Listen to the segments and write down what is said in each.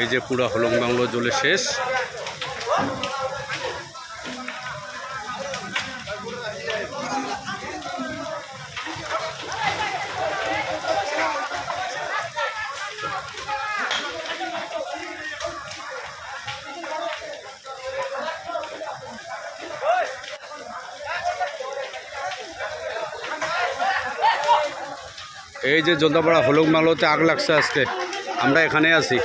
এই যে পুরা হলং বাংলো জ্বলে শেষ। এই যে জলদাপাড়া হলং বাংলোতে আগ লাগছে আজকে, আমরা এখানে আছি।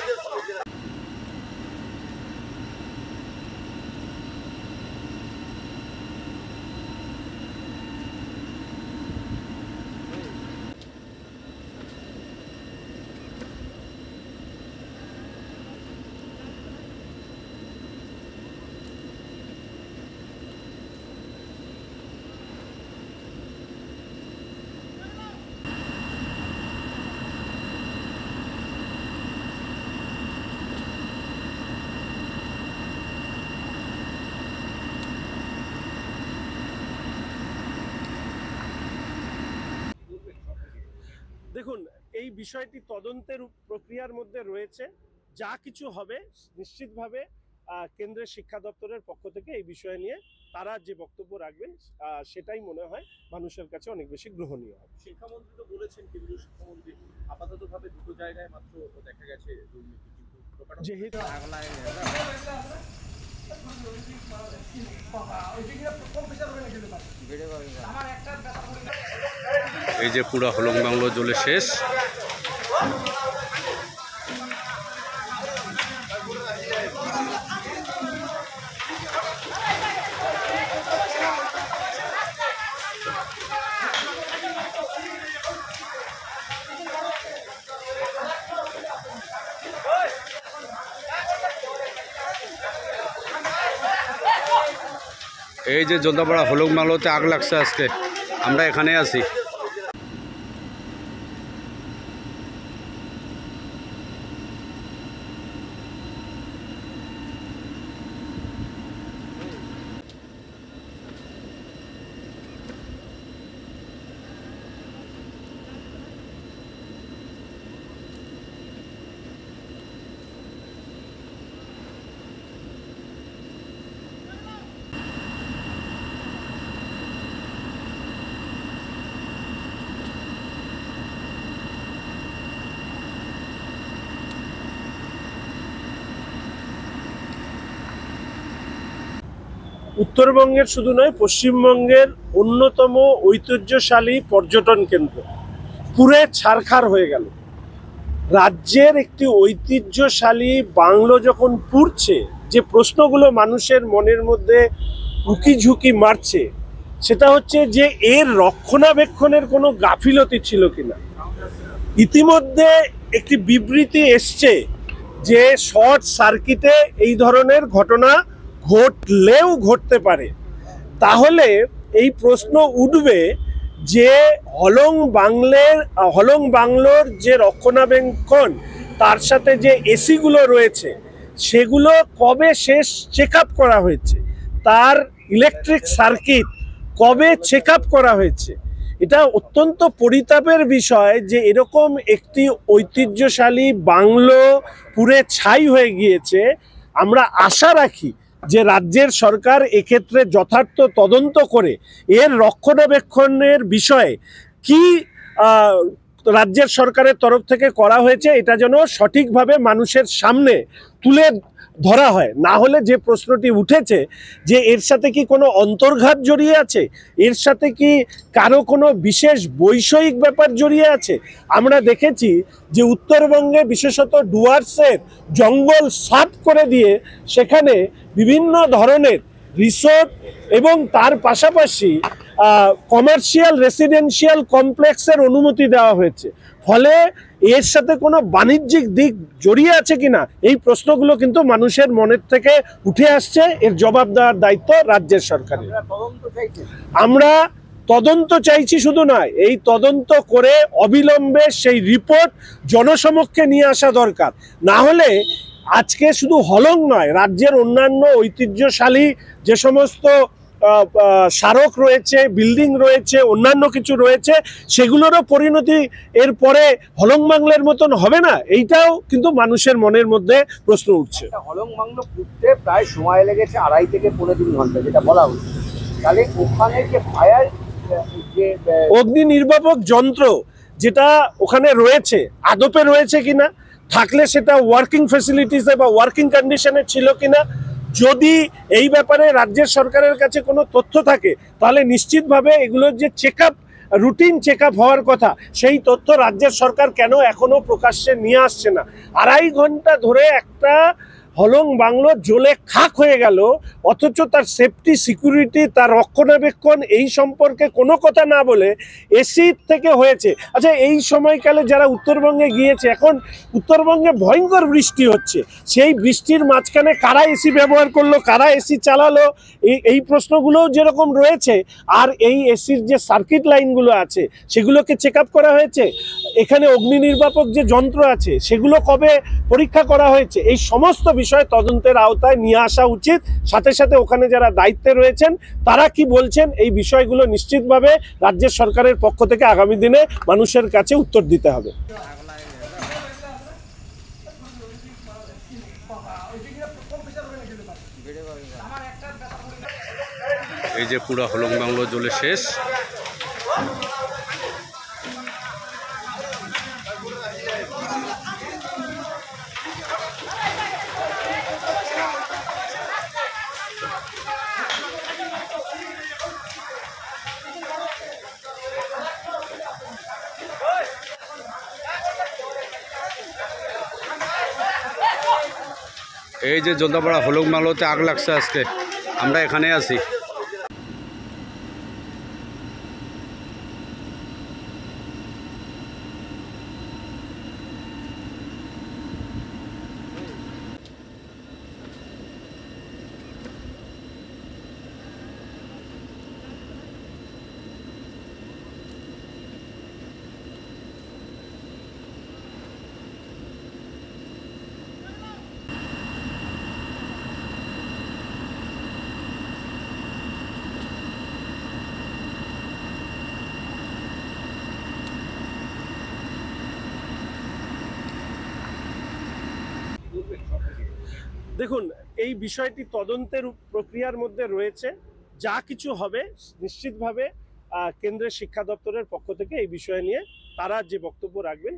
দেখুন, এই বিষয়টি তদন্তের প্রক্রিয়ার মধ্যে রয়েছে। যা কিছু হবে নিশ্চিতভাবে কেন্দ্রের শিক্ষা দপ্তরের পক্ষ থেকে এই বিষয় নিয়ে তারা যে বক্তব্য রাখবেন সেটাই মনে হয় মানুষের কাছে অনেক বেশি গ্রহণীয় হবে। শিক্ষামন্ত্রী তো বলেছেন, কেন্দ্রীয় শিক্ষামন্ত্রী আপাততভাবে দুটো জায়গায় মাত্র দেখা গেছে দুর্নীতি, কিন্তু যেহেতু এই যে পুরা হলং বাংলো জ্বলে শেষ। এই যে জলদাপাড়া হলং বাংলোতে আগ লাগছে আজকে, আমরা এখানে আছি। উত্তরবঙ্গের শুধু নয়, পশ্চিমবঙ্গের অন্যতম ঐতিহ্যশালী পর্যটন কেন্দ্র পুরে ছারখার হয়ে গেল। রাজ্যের একটি ঐতিহ্যশালী বাংলো যখন পুড়ছে, যে প্রশ্নগুলো মানুষের মনের মধ্যে উকি ঝুঁকি মারছে সেটা হচ্ছে যে এর রক্ষণাবেক্ষণের কোনো গাফিলতি ছিল কিনা। ইতিমধ্যে একটি বিবৃতি এসছে যে শর্ট সার্কিটে এই ধরনের ঘটনা ঘটলেও ঘটতে পারে। তাহলে এই প্রশ্ন উঠবে যে হলং বাংলোর যে রক্ষণাবেক্ষণ, তার সাথে যে এসিগুলো রয়েছে সেগুলো কবে শেষ চেক আপ করা হয়েছে, তার ইলেকট্রিক সার্কিট কবে চেক আপ করা হয়েছে। এটা অত্যন্ত পরিতাপের বিষয় যে এরকম একটি ঐতিহ্যশালী বাংলো পুরে ছাই হয়ে গিয়েছে। আমরা আশা রাখি যে রাজ্যের সরকার এক্ষেত্রে যথার্থ তদন্ত করে এর রক্ষণাবেক্ষণের বিষয়ে কি রাজ্যের সরকারের তরফ থেকে করা হয়েছে এটা যেন সঠিকভাবে মানুষের সামনে তুলে ধরা হয়। না হলে যে প্রশ্নটি উঠেছে যে এর সাথে কি কোনো অন্তর্ঘাত জড়িয়ে আছে, এর সাথে কি কারো কোনো বিশেষ বৈষয়িক ব্যাপার জড়িয়ে আছে। আমরা দেখেছি যে উত্তরবঙ্গে বিশেষত ডুয়ার্সের জঙ্গল সাফ করে দিয়ে সেখানে বিভিন্ন ধরনের রিসোর্ট এবং তার পাশাপাশি কমার্শিয়াল রেসিডেন্সিয়াল কমপ্লেক্সের অনুমতি দেওয়া হয়েছে। ফলে এর সাথে কোনো বাণিজ্যিক দিক জড়িয়ে আছে কিনা এই প্রশ্নগুলো কিন্তু মানুষের মনের থেকে উঠে আসছে। এর জবাব দেওয়ার দায়িত্ব রাজ্যের সরকারের। আমরা তদন্ত চাইছি, শুধু নয়, এই তদন্ত করে অবিলম্বে সেই রিপোর্ট জনসমক্ষে নিয়ে আসা দরকার। না হলে আজকে শুধু হলং নয়, রাজ্যের অন্যান্য ঐতিহ্যশালী যে সমস্ত স্মারক রয়েছে, বিল্ডিং রয়েছে, অন্যান্য কিছু রয়েছে, সেগুলোরও পরিণতি এর পরে হলং বাংলার মতন হবে না, এইটাও কিন্তু মানুষের মনের মধ্যে প্রশ্ন উঠছে। হলং বাংলো ফুটতে প্রায় সময় লেগেছে 2.5 থেকে 3.5 ঘন্টা, যেটা বলা হচ্ছে। তাহলে ওখানে যে ফায়ার যে অগ্নি নির্বাপক যন্ত্র যেটা ওখানে রয়েছে আদপে রয়েছে কিনা, থাকলে সেটা ওয়ার্কিং ফ্যাসিলিটিসে বা ওয়ার্কিং কন্ডিশনে ছিল কিনা, যদি এই ব্যাপারে রাজ্যের সরকারের কাছে কোনো তথ্য থাকে তাহলে নিশ্চিতভাবে এগুলোর যে রুটিন চেক আপ হওয়ার কথা, সেই তথ্য রাজ্যের সরকার কেন এখনো প্রকাশ্যে নিয়ে আসছে না। 2.5 ঘন্টা ধরে একটা হলং বাংলো জ্বলে খাক হয়ে গেল, অথচ তার সেফটি, সিকিউরিটি, তার রক্ষণাবেক্ষণ এই সম্পর্কে কোনো কথা না বলে এসি থেকে হয়েছে। আচ্ছা, এই সময়কালে যারা উত্তরবঙ্গে গিয়েছে, এখন উত্তরবঙ্গে ভয়ঙ্কর বৃষ্টি হচ্ছে, সেই বৃষ্টির মাঝখানে কারা এসি ব্যবহার করলো, কারা এসি চালালো, এই প্রশ্নগুলোও যেরকম রয়েছে। আর এই এসির যে সার্কিট লাইনগুলো আছে সেগুলোকে চেক আপ করা হয়েছে, এখানে অগ্নি নির্বাপক যে যন্ত্র আছে সেগুলো কবে পরীক্ষা করা হয়েছে, এই সমস্ত বিষয় তদন্তের আওতায় নিয়ে আসা উচিত। সাথে সাথে ওখানে যারা দায়িত্বে রয়েছেন তারা কি বলছেন, এই বিষয়গুলো নিশ্চিতভাবে রাজ্যের সরকারের পক্ষ থেকে আগামী দিনে মানুষের কাছে উত্তর দিতে হবে। এই যে পুরো হলং বাংলো জ্বলে শেষ। এই যে জলদাপাড়া হলং বাংলোতে আগ লাগছে আজকে, আমরা এখানে আছি। দেখুন, এই বিষয়টি তদন্তের প্রক্রিয়ার মধ্যে রয়েছে, যা কিছু হবে নিশ্চিতভাবে কেন্দ্রের শিক্ষা দপ্তরের পক্ষ থেকে এই বিষয় নিয়ে তারা যে বক্তব্য রাখবেন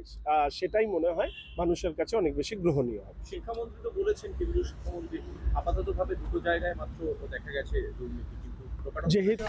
সেটাই মনে হয় মানুষের কাছে অনেক বেশি গ্রহণীয় হবে। শিক্ষামন্ত্রী তো বলেছেন, কেন্দ্রীয় শিক্ষামন্ত্রী, আপাততভাবে 2টো জায়গায় মাত্র দেখা গেছে দুর্নীতি, কিন্তু যেহেতু